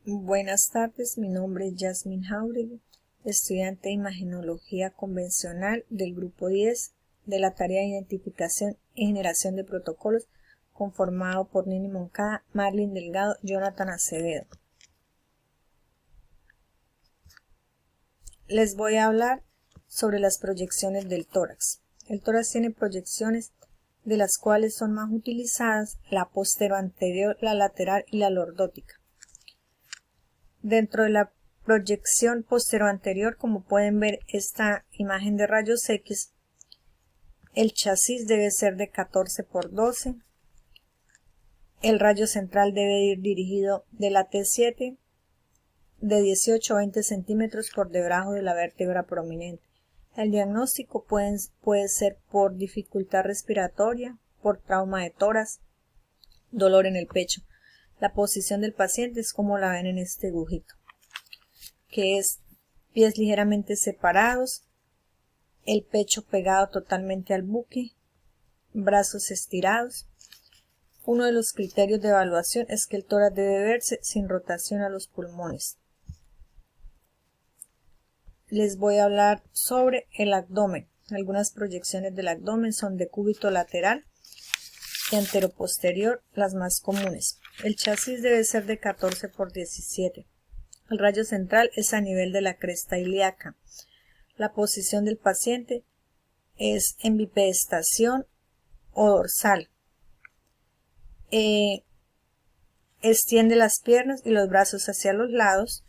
Buenas tardes, mi nombre es Yasmin Jauregui, estudiante de Imagenología Convencional del Grupo 10 de la tarea de Identificación y Generación de Protocolos, conformado por Nini Moncada, Marlin Delgado, Jonathan Acevedo. Les voy a hablar sobre las proyecciones del tórax. El tórax tiene proyecciones de las cuales son más utilizadas la posteroanterior, la lateral y la lordótica. Dentro de la proyección posteroanterior, como pueden ver esta imagen de rayos X, el chasis debe ser de 14 por 12, el rayo central debe ir dirigido de la T7 de 18 a 20 centímetros por debajo de la vértebra prominente. El diagnóstico puede ser por dificultad respiratoria, por trauma de tórax, dolor en el pecho. La posición del paciente es como la ven en este dibujito, que es pies ligeramente separados, el pecho pegado totalmente al buque, brazos estirados. Uno de los criterios de evaluación es que el tórax debe verse sin rotación a los pulmones. Les voy a hablar sobre el abdomen. Algunas proyecciones del abdomen son de cúbito lateral y anteroposterior, las más comunes. El chasis debe ser de 14 por 17. El rayo central es a nivel de la cresta ilíaca. La posición del paciente es en bipedestación o dorsal. Extiende las piernas y los brazos hacia los lados.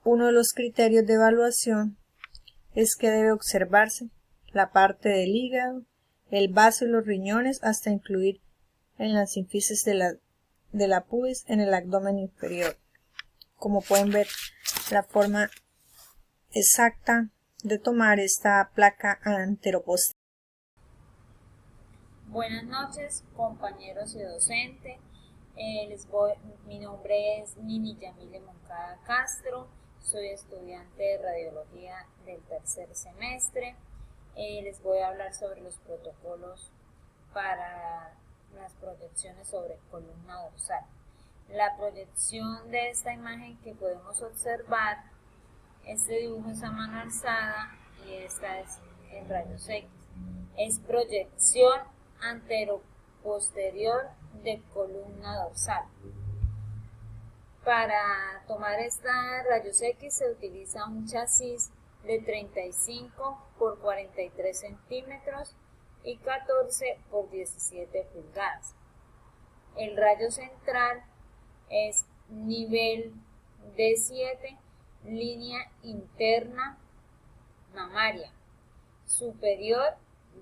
Uno de los criterios de evaluación es que debe observarse la parte del hígado, el vaso y los riñones, hasta incluir en las sínfisis de la pubis en el abdomen inferior. Como pueden ver, la forma exacta de tomar esta placa anteroposterior. Buenas noches, compañeros y docentes. Mi nombre es Nini Yamile Moncada Castro, soy estudiante de radiología del tercer semestre. Les voy a hablar sobre los protocolos para las proyecciones sobre columna dorsal. La proyección de esta imagen que podemos observar, este dibujo es a mano alzada y esta es en rayos X. Es proyección anteroposterior de columna dorsal. Para tomar esta rayos X se utiliza un chasis de 35 por 43 centímetros y 14 por 17 pulgadas. El rayo central es nivel D7, línea interna mamaria, superior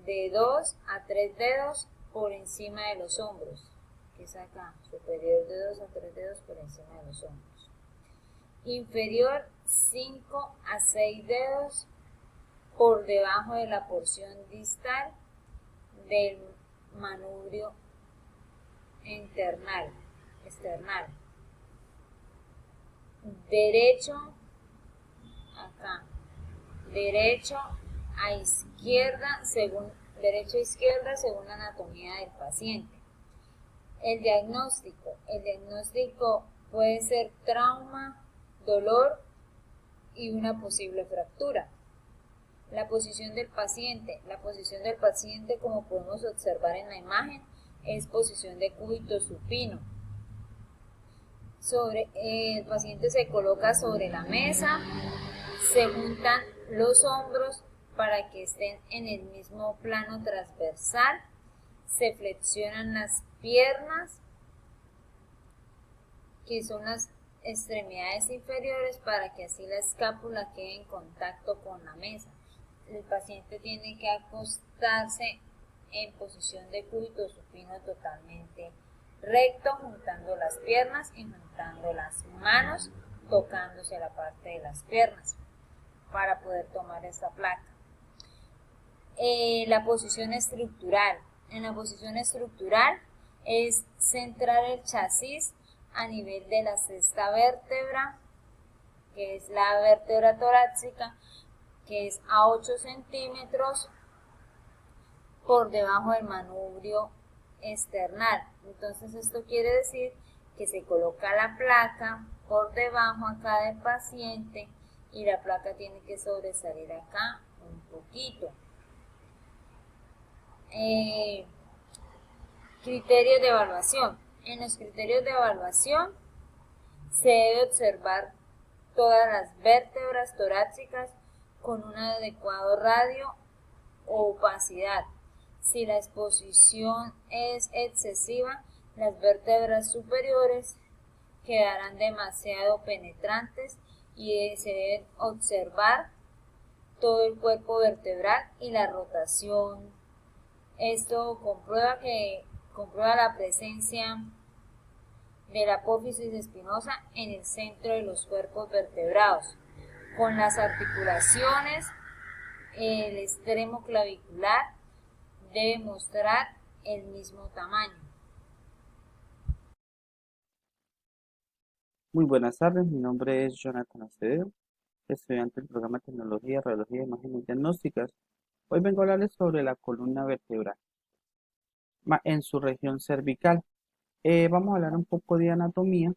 de 2 a 3 dedos por encima de los hombros, que es acá, superior de 2 a 3 dedos por encima de los hombros. Inferior 5 a 6 dedos por debajo de la porción distal del manubrio external. Derecho, acá, derecho a izquierda según la anatomía del paciente. El diagnóstico puede ser trauma, dolor y una posible fractura. La posición del paciente como podemos observar en la imagen es posición de cúbito supino. El paciente se coloca sobre la mesa, se juntan los hombros para que estén en el mismo plano transversal, se flexionan las piernas, que son las extremidades inferiores, para que así la escápula quede en contacto con la mesa. El paciente tiene que acostarse en posición de cúbito supino totalmente recto, juntando las piernas y juntando las manos, tocándose la parte de las piernas para poder tomar esta placa. La posición estructural. En la posición estructural es centrar el chasis a nivel de la sexta vértebra, que es la vértebra torácica, que es a 8 centímetros por debajo del manubrio external. Entonces esto quiere decir que se coloca la placa por debajo acá del paciente y la placa tiene que sobresalir acá un poquito. Criterios de evaluación. En los criterios de evaluación se debe observar todas las vértebras torácicas con un adecuado radio o opacidad. Si la exposición es excesiva, las vértebras superiores quedarán demasiado penetrantes y se deben observar todo el cuerpo vertebral y la rotación. Esto comprueba la presencia de la apófisis espinosa en el centro de los cuerpos vertebrados. Con las articulaciones, el extremo clavicular debe mostrar el mismo tamaño. Muy buenas tardes, mi nombre es Jonathan Acevedo, estudiante del programa de Tecnología, Radiología, Imágenes Diagnósticas. Hoy vengo a hablarles sobre la columna vertebral en su región cervical. Vamos a hablar un poco de anatomía,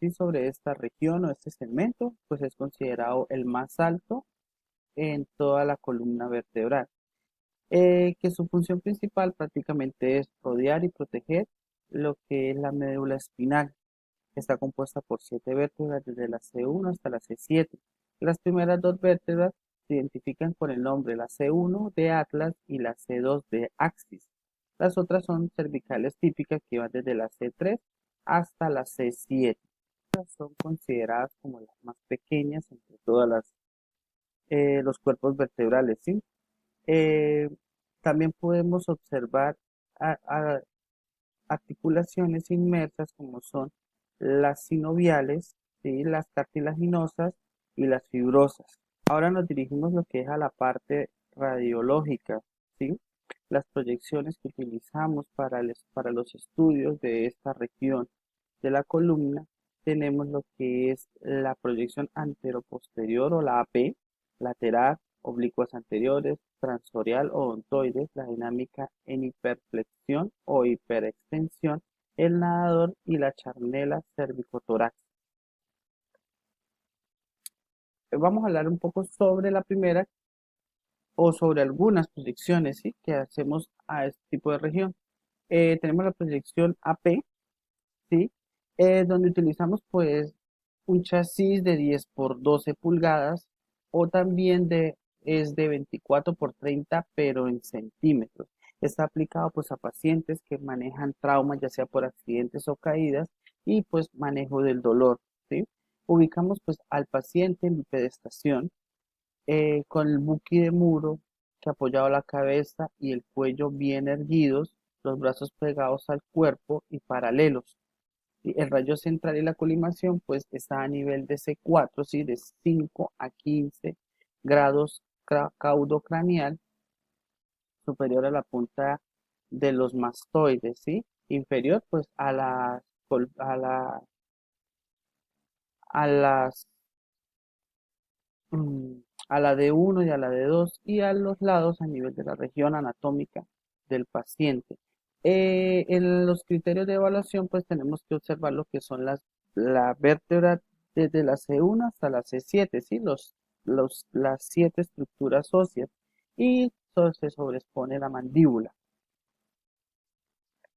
¿sí? Sobre esta región o este segmento, pues es considerado el más alto en toda la columna vertebral. Que su función principal prácticamente es rodear y proteger lo que es la médula espinal. Está compuesta por 7 vértebras desde la C1 hasta la C7. Las primeras 2 vértebras se identifican con el nombre la C1 de Atlas y la C2 de Axis. Las otras son cervicales típicas que van desde la C3 hasta la C7. Son consideradas como las más pequeñas entre todas los cuerpos vertebrales, ¿sí? También podemos observar articulaciones inmersas como son las sinoviales, ¿sí? Las cartilaginosas y las fibrosas. Ahora nos dirigimos lo que es a la parte radiológica, ¿sí? Las proyecciones que utilizamos para los estudios de esta región de la columna, tenemos lo que es la proyección anteroposterior o la AP, lateral, oblicuas anteriores, transorial o ontoides, la dinámica en hiperflexión o hiperextensión, el nadador y la charnela cervicotorácica. Vamos a hablar un poco sobre la primera o sobre algunas proyecciones, ¿sí? Que hacemos a este tipo de región. Tenemos la proyección AP, ¿sí? Donde utilizamos pues un chasis de 10 por 12 pulgadas o también es de 24 por 30 pero en centímetros. Está aplicado pues a pacientes que manejan traumas ya sea por accidentes o caídas y pues manejo del dolor, ¿sí? Ubicamos pues al paciente en bipedestación con el buki de muro que apoyado la cabeza y el cuello bien erguidos, los brazos pegados al cuerpo y paralelos. Y el rayo central y la colimación pues está a nivel de C4, ¿sí? De 5 a 15 grados caudocranial, superior a la punta de los mastoides, ¿sí? Inferior pues a las mm, a la de 1 y a la de 2 y a los lados a nivel de la región anatómica del paciente. En los criterios de evaluación, pues tenemos que observar lo que son la vértebra desde la C1 hasta la C7, ¿sí? Las 7 estructuras óseas y se sobreexpone la mandíbula.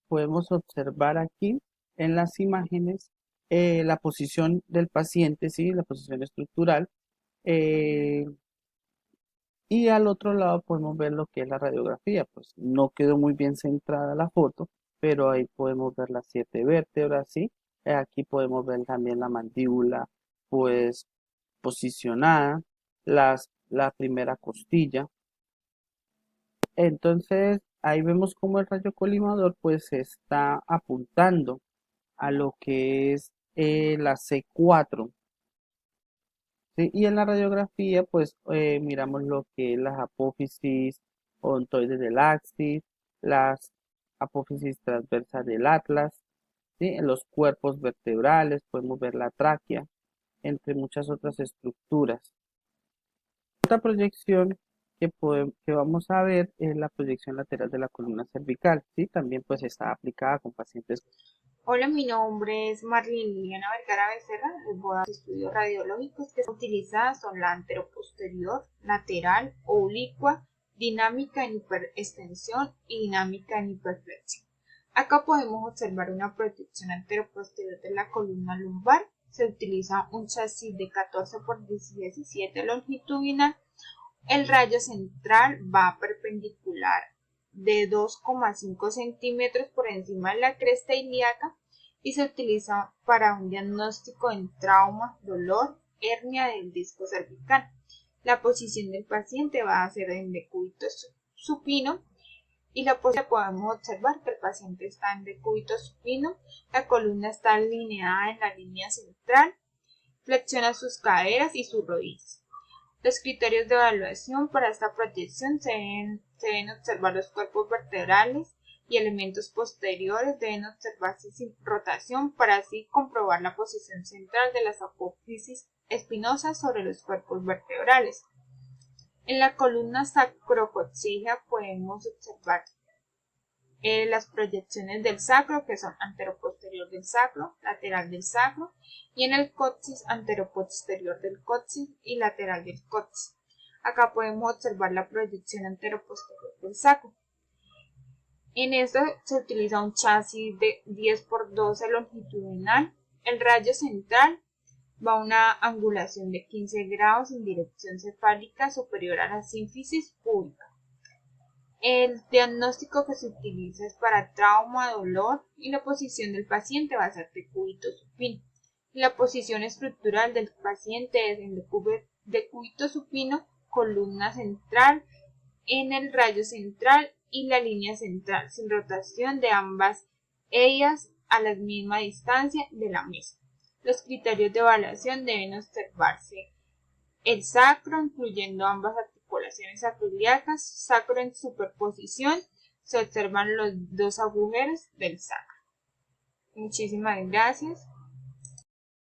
Podemos observar aquí en las imágenes la posición del paciente, ¿sí? La posición estructural. eh, Y al otro lado podemos ver lo que es la radiografía, pues no quedó muy bien centrada la foto, pero ahí podemos ver las 7 vértebras, ¿sí? Aquí podemos ver también la mandíbula, pues posicionada, la primera costilla. Entonces ahí vemos cómo el rayo colimador pues está apuntando a lo que es la C4. Sí, y en la radiografía, pues miramos lo que es las apófisis odontoides del axis, las apófisis transversas del atlas, ¿sí? En los cuerpos vertebrales podemos ver la tráquea, entre muchas otras estructuras. Otra proyección que vamos a ver es la proyección lateral de la columna cervical, ¿sí? También pues está aplicada con pacientes Hola, mi nombre es Marlene Liliana Vergara Becerra. Les voy a dar estudios radiológicos que son utilizadas son la anteroposterior, lateral, oblicua, dinámica en hiperextensión y dinámica en hiperflexión. Acá podemos observar una protección anteroposterior de la columna lumbar. Se utiliza un chasis de 14 por 17 longitudinal. El rayo central va perpendicular de 2,5 centímetros por encima de la cresta ilíaca y se utiliza para un diagnóstico en trauma, dolor, hernia del disco cervical. La posición del paciente va a ser en decúbito supino y la posición podemos observar que el paciente está en decúbito supino, la columna está alineada en la línea central, flexiona sus caderas y sus rodillas. Los criterios de evaluación para esta proyección se deben observar los cuerpos vertebrales y elementos posteriores deben observarse sin rotación para así comprobar la posición central de las apófisis espinosas sobre los cuerpos vertebrales. En la columna sacrocoxígea podemos observar las proyecciones del sacro, que son anteroposterior del sacro, lateral del sacro, y en el coxis anteroposterior del coxis y lateral del coxis. Acá podemos observar la proyección anteroposterior del sacro. En esto se utiliza un chasis de 10 por 12 longitudinal. El rayo central va a una angulación de 15 grados en dirección cefálica superior a la sínfisis púbica. El diagnóstico que se utiliza es para trauma, dolor y la posición del paciente va a ser decúbito supino. La posición estructural del paciente es en decúbito supino, columna central, en el rayo central y la línea central, sin rotación de ambas ellas a la misma distancia de la misma. Los criterios de evaluación deben observarse el sacro, incluyendo ambas articulaciones sacroiliacas, sacro en superposición, se observan los dos agujeros del sacro. Muchísimas gracias.